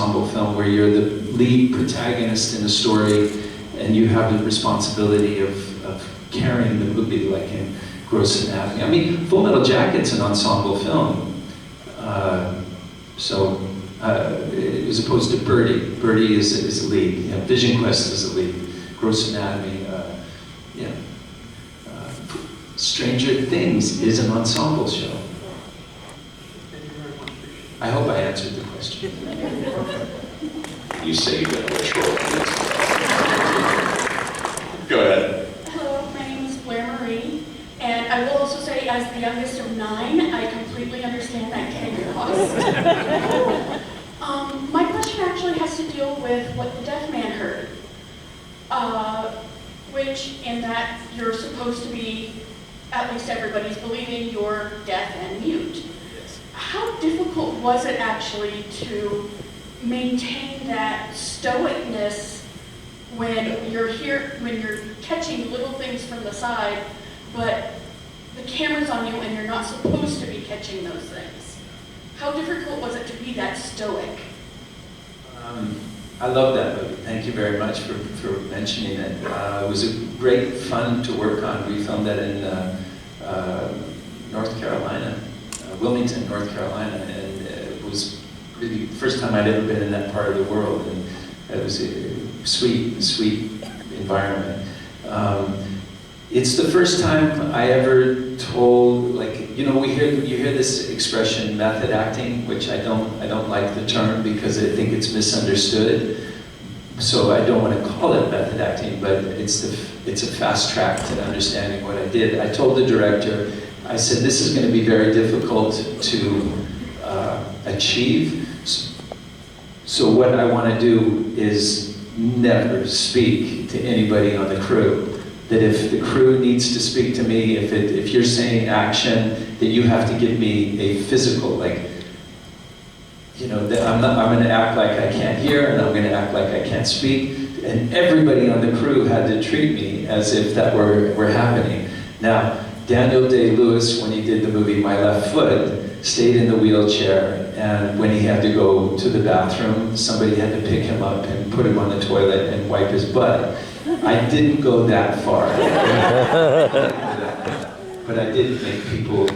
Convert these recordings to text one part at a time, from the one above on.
ensemble film where you're the lead protagonist in a story and you have the responsibility of carrying the movie, like in Gross Anatomy. I mean, Full Metal Jacket's an ensemble film. As opposed to Birdie. Birdie is a lead. You know, Vision Quest is a lead. Gross Anatomy, Stranger Things is an ensemble show. I hope I answered the question. You say you got a short. Go ahead. Hello, my name is Blair Marie, and I will also say, as the youngest of 9, I completely understand that chaos. My question actually has to deal with what the deaf man heard, which in that you're supposed to be, at least everybody's believing, you're deaf and mute. Yes. How difficult was it actually to maintain that stoicness when you're here, when you're catching little things from the side, but the camera's on you and you're not supposed to be catching those things? How difficult was it to be that stoic? I love that movie. Thank you very much for mentioning it. It was a great fun to work on. We filmed that in North Carolina, Wilmington, North Carolina, and it was really the first time I'd ever been in that part of the world, and it was a sweet environment. It's the first time I ever told, like, you know, you hear this expression method acting, which I don't like the term because I think it's misunderstood. So I don't want to call it method acting, but it's a fast track to understanding what I did. I told the director, I said, this is going to be very difficult to achieve. So what I want to do is never speak to anybody on the crew. That if the crew needs to speak to me, if you're saying action, that you have to give me a physical, like, you know, that I'm going to act like I can't hear, and I'm going to act like I can't speak. And everybody on the crew had to treat me as if that were happening. Now, Daniel Day-Lewis, when he did the movie My Left Foot, stayed in the wheelchair, and when he had to go to the bathroom, somebody had to pick him up and put him on the toilet and wipe his butt. I didn't go that far. But I did make people,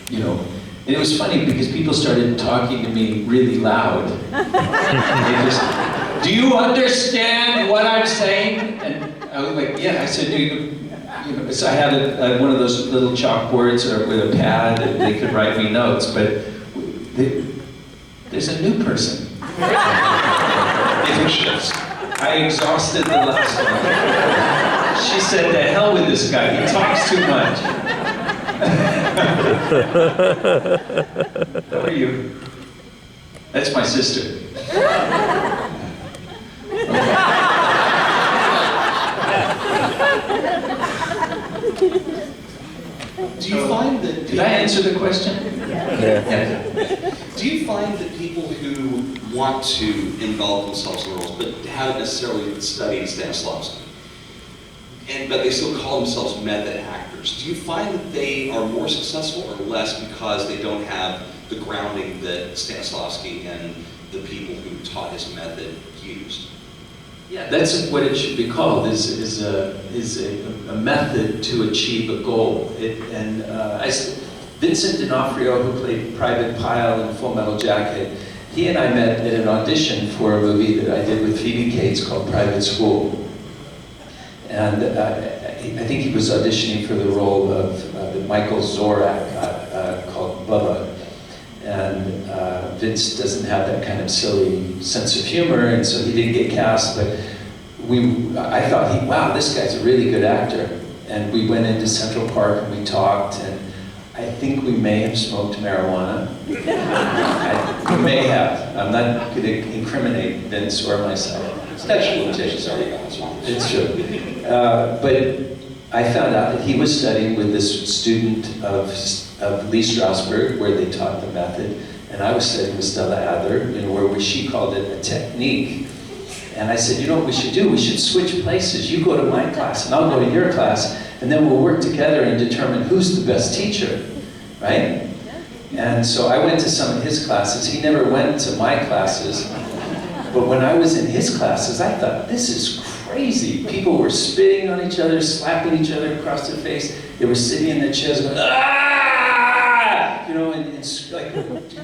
you know, and it was funny because people started talking to me really loud. They just, do you understand what I'm saying? And I was like, yeah. I said, do you know, so I had one of those little chalkboards or with a pad and they could write me notes, but there's a new person. I exhausted the last one. She said, "To hell with this guy, he talks too much." How are you? That's my sister. Do you find that... Did I answer the question? Yeah. Do you find that people who want to envelop themselves in roles, but haven't necessarily studied Stanislavski, but they still call themselves method actors, do you find that they are more successful or less because they don't have the grounding that Stanislavski and the people who taught his method used? Yeah, that's what it should be called, is a method to achieve a goal. Vincent D'Onofrio, who played Private Pyle in Full Metal Jacket, he and I met at an audition for a movie that I did with Phoebe Cates called Private School. And I think he was auditioning for the role of the Michael Zorak called Bubba. And Vince doesn't have that kind of silly sense of humor, and so he didn't get cast, but I thought, wow, this guy's a really good actor. And we went into Central Park and we talked, and I think we may have smoked marijuana. We may have. I'm not going to incriminate Vince or myself. It's true. But I found out that he was studying with this student of Lee Strasberg, where they taught the method, and I was studying with Stella Adler, you know, where she called it a technique. And I said, you know what we should do? We should switch places. You go to my class, and I'll go to your class, and then we'll work together and determine who's the best teacher, right? And so I went to some of his classes. He never went to my classes. But when I was in his classes, I thought, this is crazy. People were spitting on each other, slapping each other across the face. They were sitting in their chairs going, ah! You know, and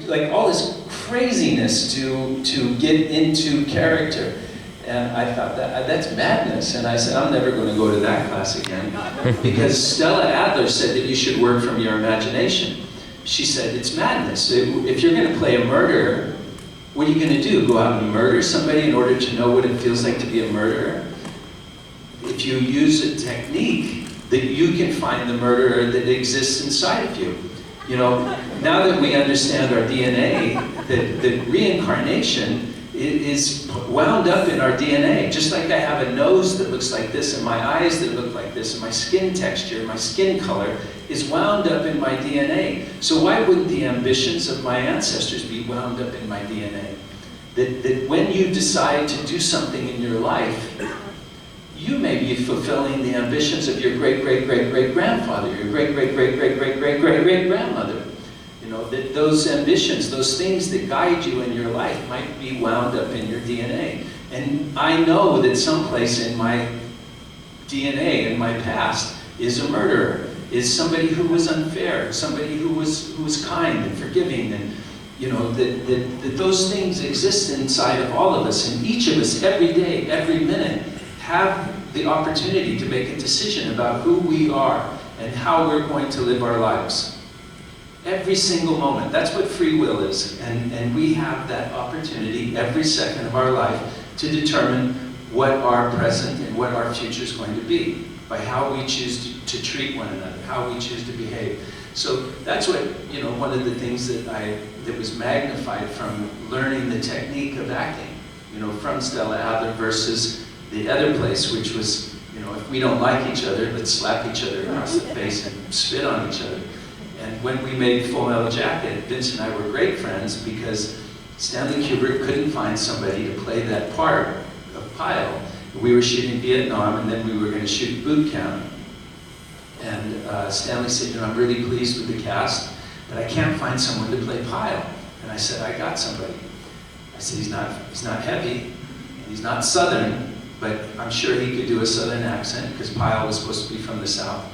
like all this craziness to get into character. And I thought, that's madness. And I said, I'm never going to go to that class again. Because Stella Adler said that you should work from your imagination. She said, it's madness. If you're going to play a murderer, what are you going to do? Go out and murder somebody in order to know what it feels like to be a murderer? If you use a technique, that you can find the murderer that exists inside of you. You know, now that we understand our DNA, that reincarnation is wound up in our DNA. Just like I have a nose that looks like this, and my eyes that look like this, and my skin texture, my skin color is wound up in my DNA. So why wouldn't the ambitions of my ancestors be wound up in my DNA? That when you decide to do something in your life, you may be fulfilling the ambitions of your great-great-great-great-grandfather, your great-great-great-great-great-great-great-grandmother. You know, that those ambitions, those things that guide you in your life might be wound up in your DNA. And I know that someplace in my DNA, in my past, is a murderer, is somebody who was unfair, somebody who was kind and forgiving, and you know, that those things exist inside of all of us, and each of us, every day, every minute, have the opportunity to make a decision about who we are and how we're going to live our lives. Every single moment. That's what free will is. And we have that opportunity every second of our life to determine what our present and what our future is going to be by how we choose to treat one another, how we choose to behave. So that's what, you know, one of the things that was magnified from learning the technique of acting, you know, from Stella Adler versus the other place, which was, you know, if we don't like each other, let's slap each other across the face and spit on each other. And when we made Full Metal Jacket, Vince and I were great friends because Stanley Kubrick couldn't find somebody to play that part of Pyle. We were shooting Vietnam, and then we were going to shoot Boot Camp. And Stanley said, you know, I'm really pleased with the cast, but I can't find someone to play Pyle. And I said, I got somebody. I said, he's not heavy, and he's not Southern, but I'm sure he could do a Southern accent because Pyle was supposed to be from the South,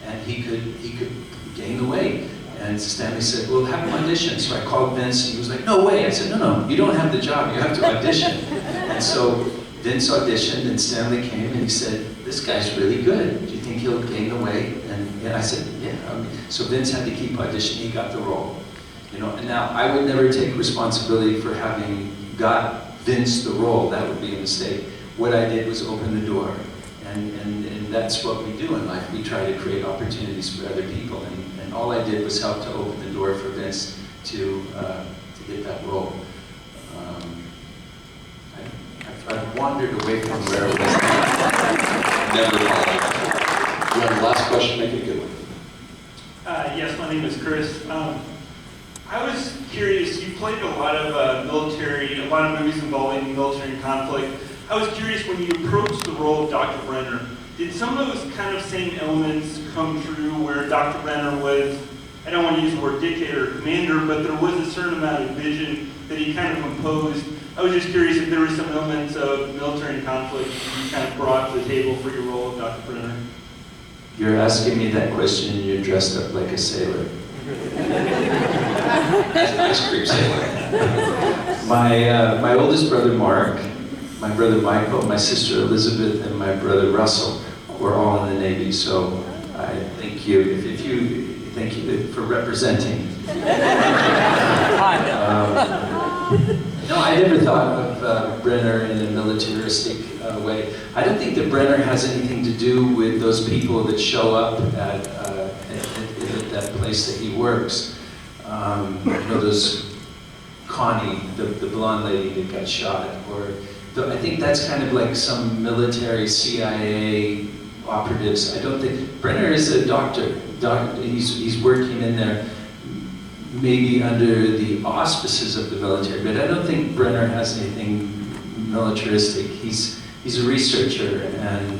and he could gain the weight. And Stanley said, well, have him audition. So I called Vince, and he was like, no way. I said, no, you don't have the job, you have to audition. And so Vince auditioned, and Stanley came, and he said, this guy's really good. Do you think he'll gain the weight? And I said, yeah. So Vince had to keep auditioning, he got the role. You know, and now I would never take responsibility for having got Vince the role. That would be a mistake. What I did was open the door. And that's what we do in life. We try to create opportunities for other people. And all I did was help to open the door for Vince to get that role. I've wandered away from where it was. Never apologize. You have the last question, make it a good one. Yes, my name is Chris. I was curious, you played a lot of military, a lot of movies involving military conflict. I was curious, when you approached the role of Dr. Brenner, did some of those kind of same elements come true where Dr. Brenner was, I don't want to use the word dictator or commander, but there was a certain amount of vision that he kind of imposed. I was just curious if there were some elements of military conflict you kind of brought to the table for your role of Dr. Brenner. You're asking me that question and you're dressed up like a sailor. Ice cream sailor. My oldest brother Mark, my brother Michael, my sister Elizabeth, and my brother Russell were all in the Navy. So I thank you. Thank you for representing. No, I never thought of Brenner in a militaristic way. I don't think that Brenner has anything to do with those people that show up at that place that he works. You know, those Connie, the blonde lady that got shot, or I think that's kind of like some military CIA operatives. I don't think Brenner is a doctor. He's working in there, maybe under the auspices of the military, but I don't think Brenner has anything militaristic. He's a researcher, and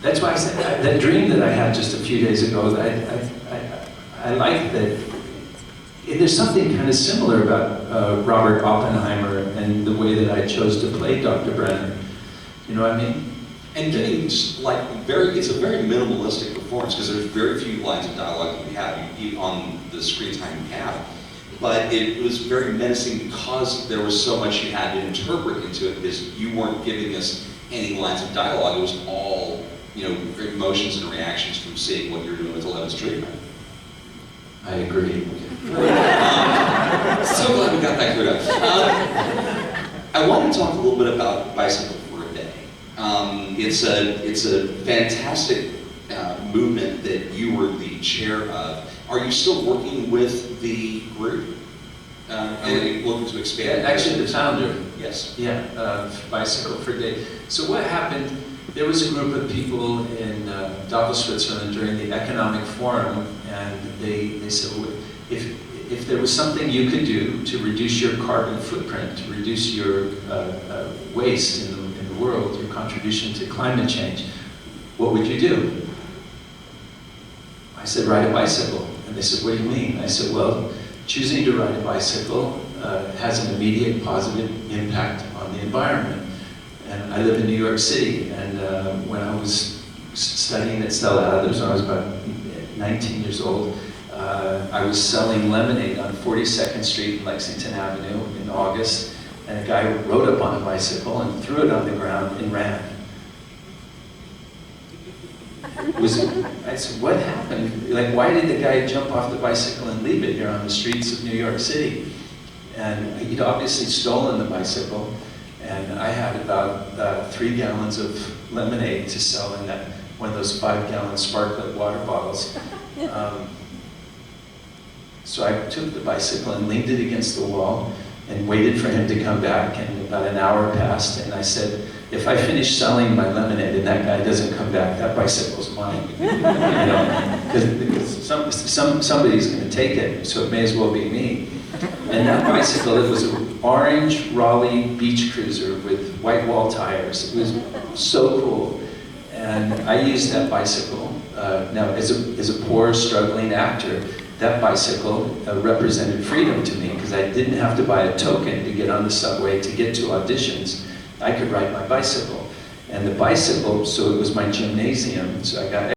that's why I said that dream that I had just a few days ago. I like that. There's something kind of similar about Robert Oppenheimer and the way that I chose to play Dr. Brenner. You know what I mean? And getting like it's a very minimalistic performance because there's very few lines of dialogue that we have on the screen time we have. But it was very menacing because there was so much you had to interpret into it because you weren't giving us any lines of dialogue. It was all, emotions and reactions from seeing what you're doing with Eleven's treatment. I agree. So glad we got that cleared up. I want to talk a little bit about Bicycle for a Day. It's a fantastic movement that you were the chair of. Are you still working with the group? And looking to expand? Actually, the founder. Yes. Yeah, Bicycle for a Day. So what happened, there was a group of people in Davos, Switzerland during the Economic Forum, and they said, well, if there was something you could do to reduce your carbon footprint, to reduce your waste in the world, your contribution to climate change, what would you do? I said, ride a bicycle. And they said, what do you mean? I said, well, choosing to ride a bicycle has an immediate positive impact on the environment. And I live in New York City, and when I was studying at Stella Adler's, when I was about 19 years old, I was selling lemonade on 42nd Street and Lexington Avenue in August, and a guy rode up on a bicycle and threw it on the ground and ran. I said, what happened? Like, why did the guy jump off the bicycle and leave it here on the streets of New York City? And he'd obviously stolen the bicycle, and I had about 3 gallons of lemonade to sell in that one of those 5-gallon sparklet water bottles. So I took the bicycle and leaned it against the wall and waited for him to come back, and about an hour passed, and I said, if I finish selling my lemonade and that guy doesn't come back, that bicycle's mine. Because somebody's going to take it, so it may as well be me. And that bicycle, it was an orange Raleigh beach cruiser with white wall tires. It was so cool. And I used that bicycle. Now, as a poor, struggling actor, that bicycle represented freedom to me because I didn't have to buy a token to get on the subway to get to auditions. I could ride my bicycle. And the bicycle, so it was my gymnasium, so I got